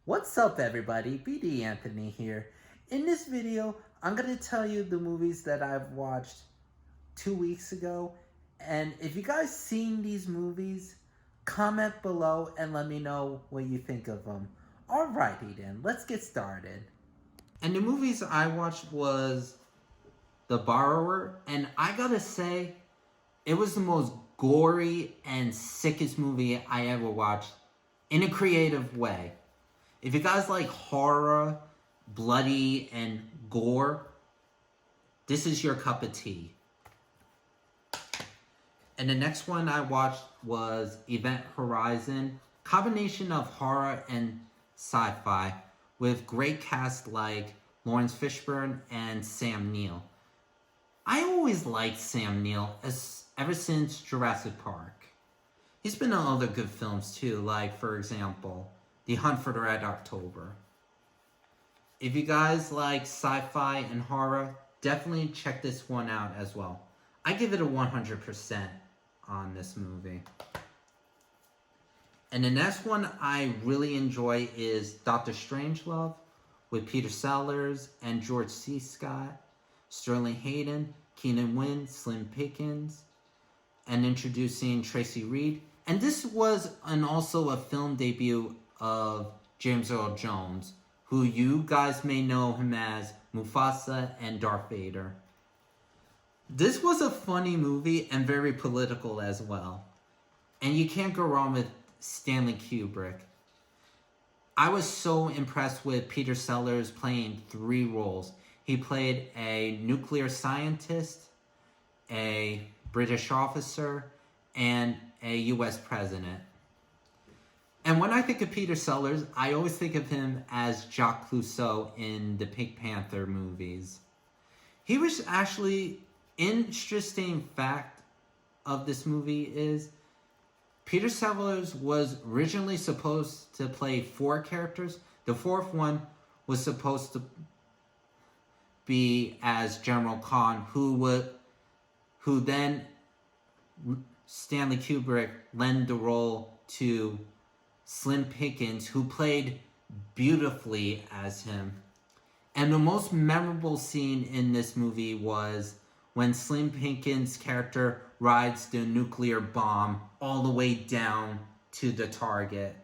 What's up everybody, BD Anthony here. In this video, I'm going to tell you the movies that I've watched 2 weeks ago. And if you guys seen these movies, comment below and let me know what you think of them. Alrighty then, let's get started. And the movies I watched was The Borrower, and I gotta say, it was the most gory and sickest movie I ever watched in a creative way. If you guys like horror, bloody, and gore, this is your cup of tea. And the next one I watched was Event Horizon, combination of horror and sci-fi, with great cast like Lawrence Fishburne and Sam Neill. I always liked Sam Neill ever since Jurassic Park. He's been in other good films too, like for example, The Hunt for the Red October. If you guys like sci-fi and horror, definitely check this one out as well. I give it a 100% on this movie. And the next one I really enjoy is Dr. Strangelove with Peter Sellers and George C. Scott, Sterling Hayden, Keenan Wynn, Slim Pickens, and introducing Tracy Reed. And this was also a film debut of James Earl Jones, who you guys may know him as Mufasa and Darth Vader. This was a funny movie and very political as well. And you can't go wrong with Stanley Kubrick. I was so impressed with Peter Sellers playing 3 roles. He played a nuclear scientist, a British officer, and a US president. And when I think of Peter Sellers, I always think of him as Jacques Clouseau in the Pink Panther movies. He was actually, interesting fact of this movie is, Peter Sellers was originally supposed to play 4 characters. The 4th one was supposed to be as General Khan, who then Stanley Kubrick lent the role to Slim Pickens, who played beautifully as him. And the most memorable scene in this movie was when Slim Pickens' character rides the nuclear bomb all the way down to the target.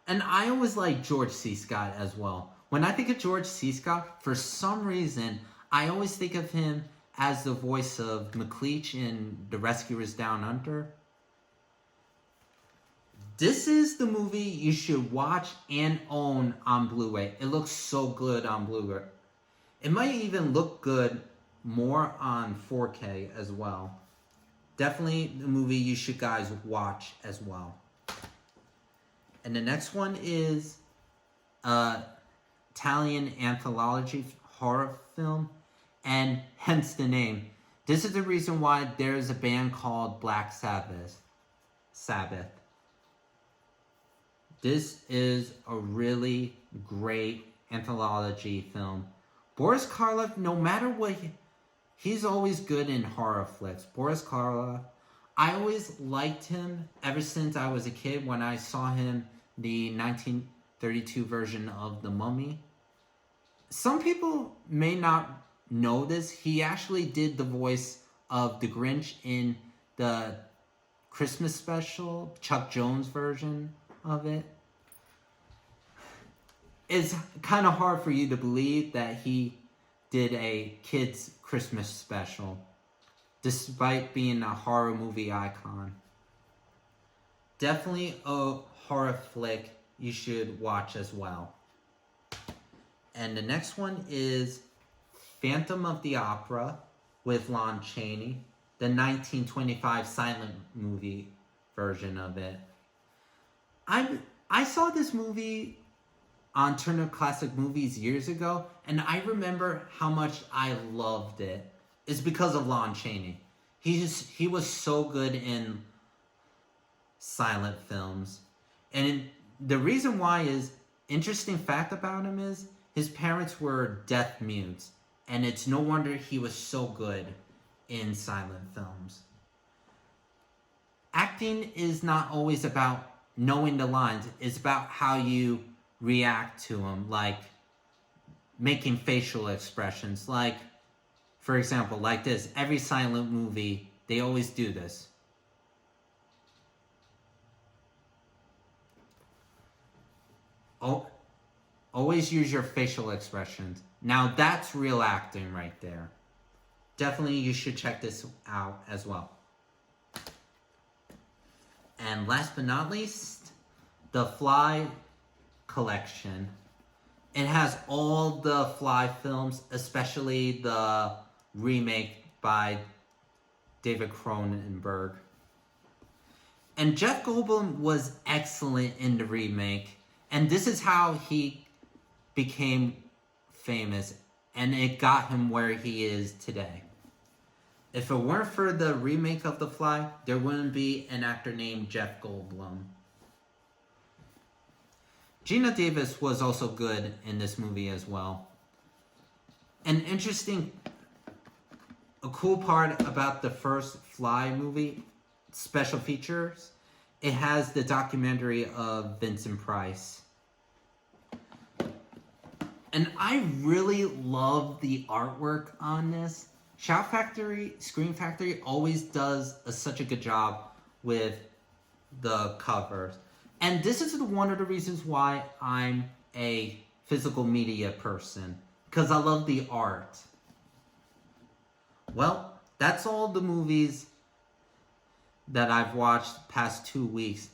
And I always like George C. Scott as well. When I think of George C. Scott, for some reason, I always think of him as the voice of McLeach in The Rescuers Down Under. This is the movie you should watch and own on Blu-ray. It looks so good on Blu-ray. It might even look good more on 4K as well. Definitely the movie you should guys watch as well. And the next one is Italian anthology horror film, and hence the name. This is the reason why there's a band called Black Sabbath. This is a really great anthology film. Boris Karloff, no matter what, he's always good in horror flicks. Boris Karloff, I always liked him ever since I was a kid when I saw him the 1932 version of The Mummy. Some people may not know this. He actually did the voice of the Grinch in the Christmas special, Chuck Jones version of it. It's kind of hard for you to believe that he did a kids' Christmas special, despite being a horror movie icon. Definitely a horror flick you should watch as well. And the next one is Phantom of the Opera with Lon Chaney, the 1925 silent movie version of it. I saw this movie on Turner Classic Movies years ago, and I remember how much I loved it. It's because of Lon Chaney. He was so good in silent films. And the reason why is, interesting fact about him is, his parents were deaf mutes, and it's no wonder he was so good in silent films. Acting is not always about knowing the lines. It's about how you react to them, like making facial expressions. Like, for example, like this. Every silent movie, they always do this. Oh, always use your facial expressions. Now that's real acting right there. Definitely you should check this out as well. And last but not least, the Fly collection. It has all the Fly films, especially the remake by David Cronenberg. And Jeff Goldblum was excellent in the remake. And this is how he became famous. And it got him where he is today. If it weren't for the remake of The Fly, there wouldn't be an actor named Jeff Goldblum. Gina Davis was also good in this movie as well. An interesting, a cool part about the first Fly movie, special features, it has the documentary of Vincent Price. And I really love the artwork on this. Shout Factory, Scream Factory always does such a good job with the covers. And this is one of the reasons why I'm a physical media person. Because I love the art. Well, that's all the movies that I've watched past 2 weeks.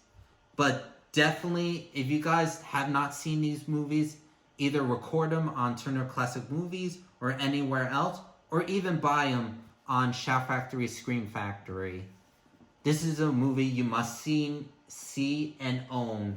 But definitely, if you guys have not seen these movies, either record them on Turner Classic Movies or anywhere else, or even buy them on Shout Factory, Scream Factory. This is a movie you must see and own